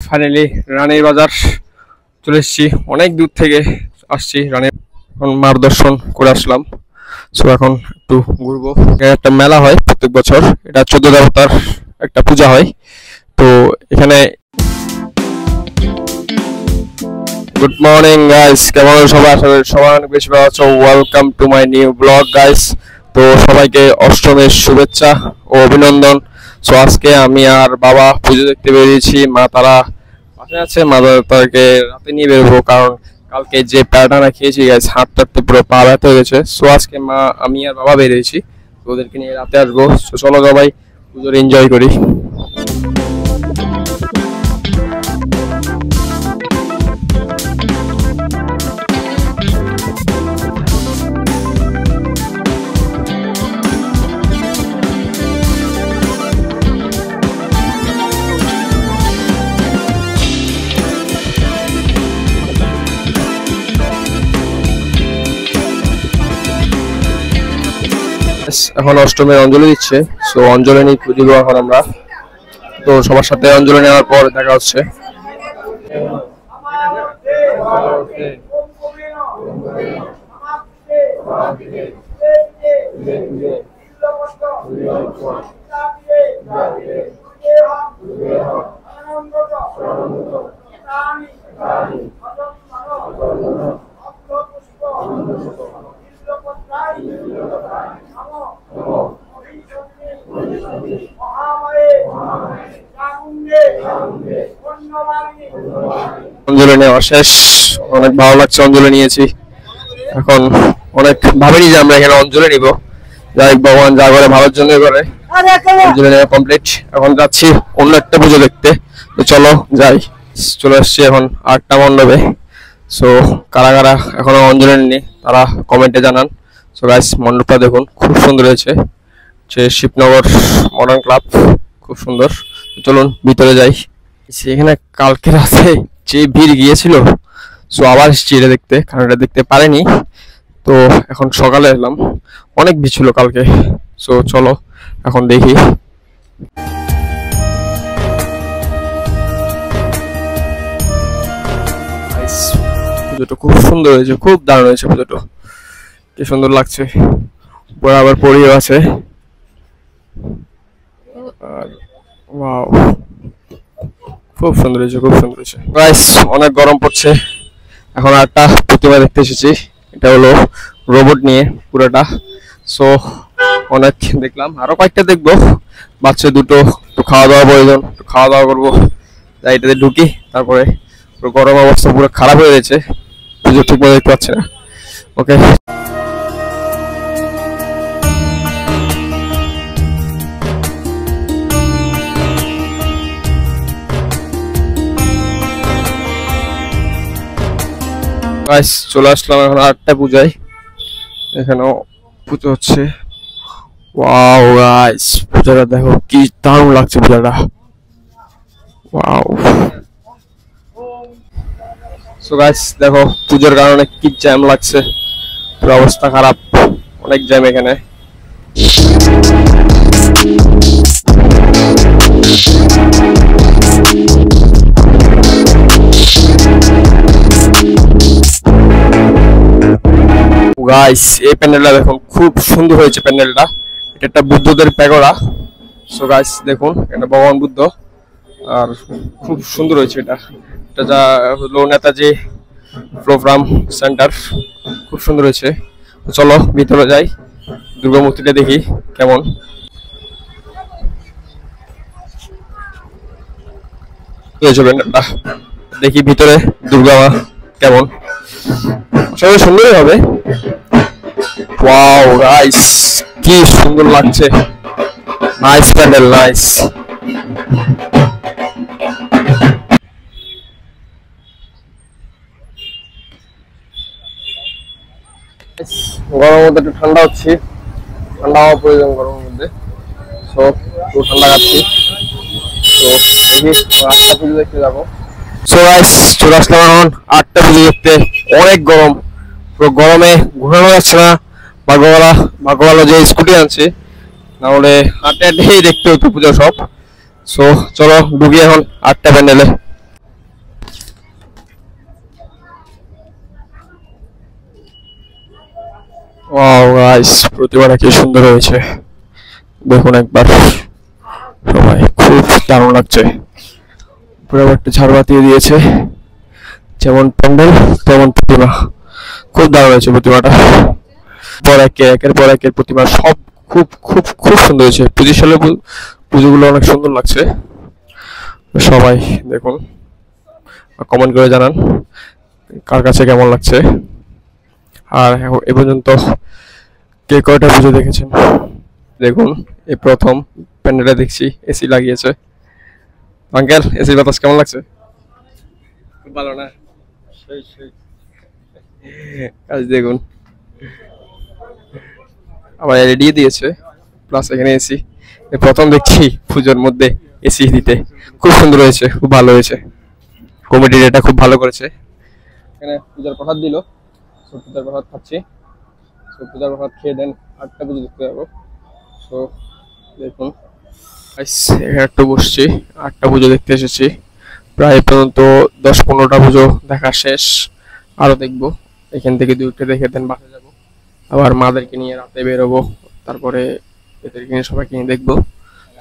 Finally রানীর বাজার চলে এসেছি, অনেক দূর থেকে আসছি। রানীর মার দর্শন করে আসলাম। সো এখন একটু ঘুরবো। একটা মেলা হয় প্রত্যেক বছর, এটা 14 দেবতার একটা পূজা হয়। তো এখানে গুড মর্নিং গাইস, কেমন সবাই? আশা করি সবাই অনেক বেশি ভালো আছো। Welcome to my new blog guys. তো সবাইকে অষ্টমীর শুভেচ্ছা ও অভিনন্দন। সো আজকে আমি আর বাবা পুজো দেখতে বেরিয়েছি। মা তারা পাশে আছে, মা তাদেরকে রাতে নিয়ে বেরোবো, কারণ কালকে যে প্যারাটা খেয়েছি গাইস, হাতটা পুরো পা ব্যথা হয়ে গেছে। সো আজকে আমি আর বাবা বেরিয়েছি, ওদেরকে নিয়ে রাতে আসবো। সো চলো সবাই পুজোর এনজয় করি। এখন অষ্টমীর অঞ্জলি দিচ্ছে। সো অঞ্জলি নিয়ে পুজো দেবো এখন আমরা। তো সবার সাথে অঞ্জলি নেওয়ার পর দেখা হচ্ছে। অঞ্জলি নেওয়া শেষ, অনেক ভালো লাগছে। অঞ্জলি নিয়েছি, এখন অনেক ভাবিনি যে আমরা এখানে অঞ্জলি নিব। যাই ভগবান যা করে ভালোর জন্য করে। অঞ্জলি নেওয়া কমপ্লিট, এখন যাচ্ছি অন্য একটা পুজো দেখতে। তো চলো যাই। চলে আসছি এখন 8টা মণ্ডপে। সো কারা কারা এখনো অঞ্জলি নেননি তারা কমেন্টে জানান। সো গাইস, মণ্ডপটা দেখুন, খুব সুন্দর হয়েছে। যে শিবনগর মডার্ন ক্লাব, খুব সুন্দর। চলুন ভিতরে যাই। সেখানে কালকে রাতে যে ভিড় গিয়েছিল, সো আবার এসেছি এটা দেখতে, কারণ এটা দেখতে পারিনি। তো এখন সকালে এলাম, অনেক ভিড় ছিল কালকে। সো চলো এখন দেখি। পুজোটা খুব সুন্দর হয়েছে, খুব দারুণ হয়েছে পুজোটা, কি সুন্দর লাগছে। পরে আবার পরিও আছে। আর ওয়াও, খুব সুন্দর হয়েছে, খুব সুন্দর হয়েছে গাইস। অনেক গরম পড়ছে। এখন একটা প্রতিমা দেখতে এসেছি, এটা হলো রোবট নিয়ে পুরোটা। সো অনেক দেখলাম, আরো কয়েকটা দেখবো। বাচ্চা দুটো, একটু খাওয়া দাওয়া প্রয়োজন, একটু খাওয়া দাওয়া করবো। তাই এটাতে ঢুকি। তারপরে পুরো গরম অবস্থা পুরো খারাপ হয়ে গেছে, পুজো ঠিক মতো দেখতে পাচ্ছি না। ওকে, গাইস চলে আসলাম এখন 8টা পূজায়। এখানেও পুজো হচ্ছে। ওয়াও গাইস, পূজাটা দেখো কি দারুণ লাগছে পূজাটা। ওয়াও। সো গাইস দেখো পূজার কারণে কি জ্যাম লাগছে, পুরো অবস্থা খারাপ, অনেক জ্যাম এখানে। গাইস এই প্যান্ডেলটা দেখুন, খুব সুন্দর হয়েছে প্যান্ডেলটা। এটা একটা বুদ্ধদের প্যাগোডা। সো গাইস দেখুন, এটা ভগবান বুদ্ধ, আর খুব সুন্দর হয়েছে এটা। এটা যা হলো নেতাজি প্রোগ্রাম সেন্টার, খুব সুন্দর হয়েছে। চলো ভিতরে যাই, দুর্গা মূর্তিটা দেখি কেমন হয়েছে প্যান্ডেলটা। দেখি ভিতরে দুর্গা মা কেমন, সবাই সুন্দরই হবে। ওয়াও গাইস, কি সুন্দর লাগছে। Nice pandal, nice. গরমের মধ্যে একটু ঠান্ডা হচ্ছে, ঠান্ডা হওয়া প্রয়োজন গরমের মধ্যে। সো একটু ঠান্ডা খাচ্ছি। তো দেখি 8টা পুজো দেখতে যাবো। সো গাইস চলে আসলাম এখন 8টা পুজো দেখতে। অনেক গরম, পুরো গরমে ঘোরানো যাচ্ছে না। ভাগ্য ভালো যে স্কুটি আনছে, না হলে হাঁটে হাঁটেই দেখতে হতো পুজো সব। সো চলো ঢুকি এখন 8টা প্যান্ডেলে। ওয়াও গাইস, প্রতিমাটা কি সুন্দর হয়েছে দেখুন একবার সবাই, খুব দারুণ লাগছে। পুরো একটা ঝাড়বাতি দিয়েছে, যেমন প্যান্ডেল তেমন প্রতিমা, খুব দারুণ হয়েছে প্রতিমাটা। একের পর একের প্রতিমা সব খুব খুব খুব সুন্দর হয়েছে। 25 সালের পুজোগুলো অনেক সুন্দর লাগছে। সবাই দেখুন, কমেন্ট করে জানান কার কাছে কেমন লাগছে। আর এ পর্যন্ত কে কয়টা পুজো দেখেছেন দেখুন। এই প্রথম প্যান্ডেলে দেখছি এসি লাগিয়েছে। আঙ্কেল, এসির বাতাস কেমন লাগছে? খুব ভালো না? কাজ দেখুন, আবার এলইডি দিয়েছে, প্লাস এখানে এসি। প্রথম দেখছি পুজোর মধ্যে এসি দিতে, খুব সুন্দর হয়েছে, খুব ভালো হয়েছে। কমিটির এটা খুব ভালো করেছে। এখানে পূজার প্রসাদ দিল, পূজার প্রসাদ খাচ্ছি। পূজার প্রসাদ খেয়ে দেন 8টা পুজো দেখতে যাবো। সো দেখুন এখানে একটু বসছি, 8টা পুজো দেখতে এসেছি। প্রায় পর্যন্ত 10-15টা পুজো দেখা শেষ, আরো দেখবো। এখান থেকে 2টা দেখে দেন বাসে যাবো, আবার মাদেরকে নিয়ে রাতে বেরোবো, তারপরে এদেরকে নিয়ে সবাইকে নিয়ে দেখবো।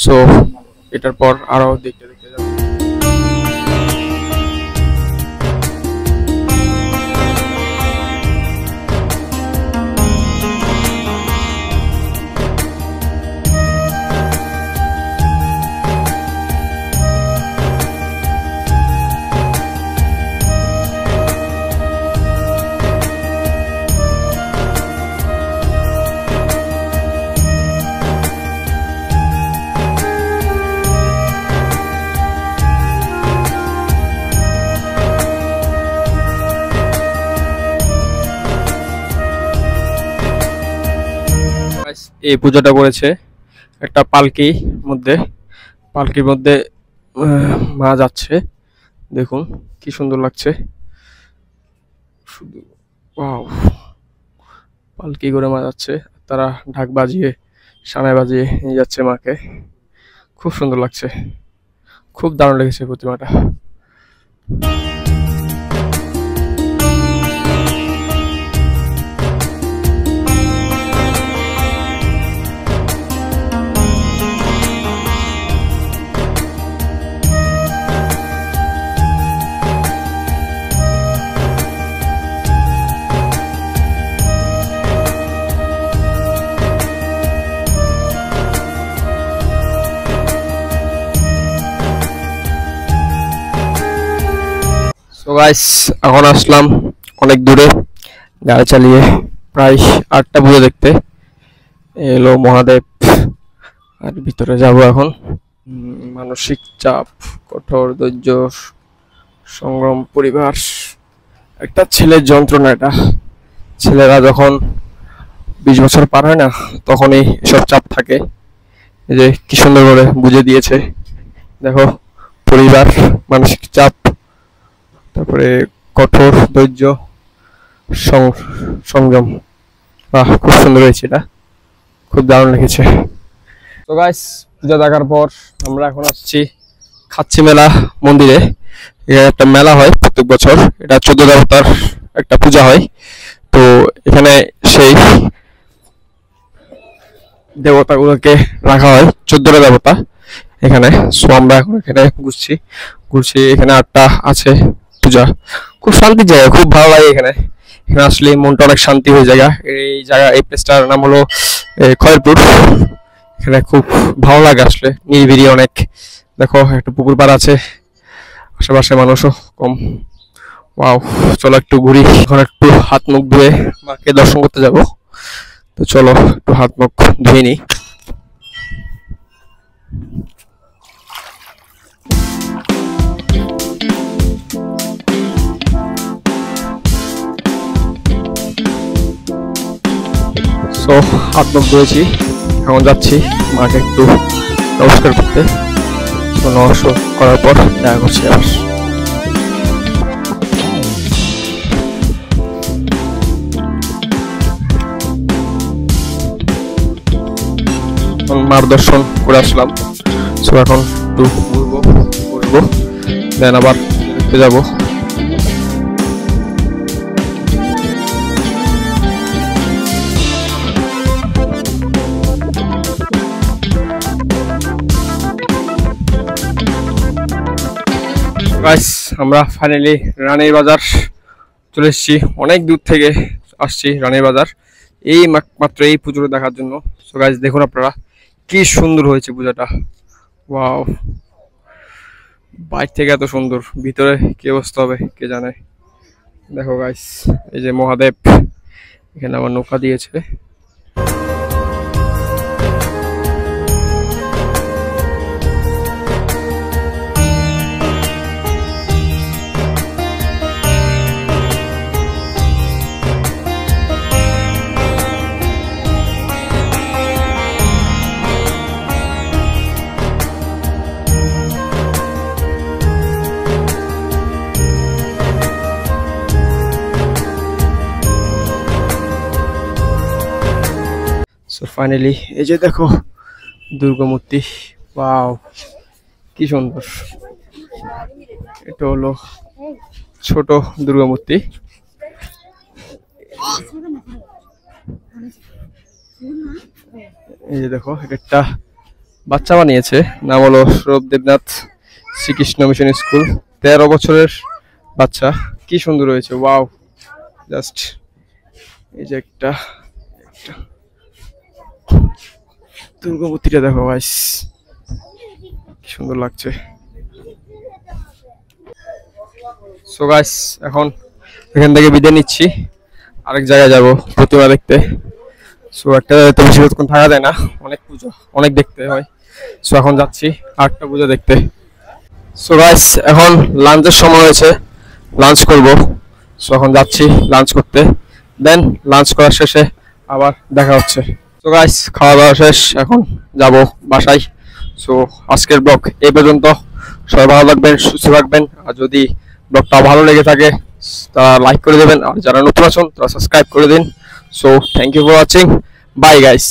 সো এটার পর আরো দেখতে দেখতে যাবো। এই পূজাটা করেছে একটা পালকির মধ্যে মা যাচ্ছে, দেখুন কি সুন্দর লাগছে। শুধু ওয়াও, পালকি করে মা যাচ্ছে, তারা ঢাক বাজিয়ে সানাই বাজিয়ে নিয়ে যাচ্ছে মাকে, খুব সুন্দর লাগছে, খুব দারুণ লেগেছে প্রতিমাটা। তো গাইস, এখন আসলাম অনেক দূরে গাড়ি চালিয়ে, প্রায় 8টা পুজো দেখতে। এলো মহাদেব, আর ভিতরে যাব এখন। মানসিক চাপ, কঠোর ধৈর্য, সংগ্রাম, পরিবার, একটা ছেলের যন্ত্রণা। এটা ছেলেরা যখন 20 বছর পার হয় না, তখনই এসব চাপ থাকে। এই যে কি সুন্দর করে বুঝে দিয়েছে, দেখো, পরিবার, মানসিক চাপ, তারপরে কঠোর ধৈর্য, সংযম। বাহ, খুব সুন্দর হয়েছে, এটা খুব দারুণ লেগেছে। তো গাইস, পূজা দেখার পর আমরা এখন আসছি খাচ্ছি মেলা মন্দিরে। এখানে একটা মেলা হয় প্রত্যেক বছর, এটা 14 দেবতার একটা পূজা হয়। তো এখানে সেই দেবতাগুলোকে রাখা হয়, 14টা দেবতা এখানে। সো আমরা এখন এখানে ঘুরছি। এখানে 8টা আছে পূজা, খুব শান্তির জায়গা, খুব ভালো লাগে এখানে। এখানে আসলে মনটা অনেক শান্তি হয়ে যায়। এই প্লেসটার নাম হলো খয়েরপুর। এখানে খুব ভালো লাগে আসলে, নিরিবিলি অনেক। দেখো একটা পুকুর পাড় আছে, আশেপাশে মানুষও কম। ওয়াও, চলো একটু ঘুরি। এখন একটু হাত মুখ ধুয়ে মাকে দর্শন করতে যাব। তো চলো একটু হাত মুখ ধুয়ে নিই। সো হাত মুখ ধুয়েছি, এখন যাচ্ছি মাকে একটু নমস্কার করতে। নমস্কার করার পর দেখা করছি আবার। মার দর্শন করে আসলাম। সো এখন একটু ঘুরবো, দেন আবার দেখতে যাবো। গাইস আমরা ফাইনালি রানীর বাজার চলে এসেছি, অনেক দূর থেকে আসছি রানীর বাজার এই মাত্র এই পুজোটা দেখার জন্য। সো গাইস দেখুন আপনারা কি সুন্দর হয়েছে পূজাটা, ওয়াও, বাইরে থেকে এত সুন্দর, ভিতরে কি অবস্থা হবে কে জানে। দেখো গাইস এই যে মহাদেব, এখানে আমার নৌকা দিয়েছে। সো ফাইনালি এই যে দেখো দুর্গা মূর্তি, ওয়াও কি সুন্দর। এটা হলো ছোট দুর্গা মূর্তি। এই যে দেখো এটা একটা বাচ্চা বানিয়েছে, নাম হলো সৌরভ দেবনাথ শ্রীকৃষ্ণ মিশন স্কুল, 13 বছরের বাচ্চা, কি সুন্দর হয়েছে, ওয়াও জাস্ট। এই যে একটা দুর্গা মূর্তিটা দেখো গাইস কি সুন্দর লাগছে। সো গাইস এখন এখান থেকে বিদায় নিচ্ছি, আরেক জায়গায় যাব প্রতিমা দেখতে। সো একটা তো বেশিক্ষণ থাকা যায় না, অনেক পুজো অনেক দেখতে হয়। সো এখন যাচ্ছি আরেকটা পুজো দেখতে। সো গাইস এখন লাঞ্চের সময় হয়েছে, লাঞ্চ করব। সো এখন যাচ্ছি লাঞ্চ করতে, দেন লাঞ্চ করার শেষে আবার দেখা হচ্ছে। সো গাইস খাওয়া দাওয়া শেষ, এখন যাব বাসায়। সো আজকের ব্লগ এই পর্যন্ত, সবাই ভালো থাকবেন, সুস্থ থাকবেন, আর যদি ব্লগটা ভালো লেগে থাকে তারা লাইক করে দেবেন, আর যারা নতুন আছেন তারা সাবস্ক্রাইব করে দিন। So thank you for watching, bye guys.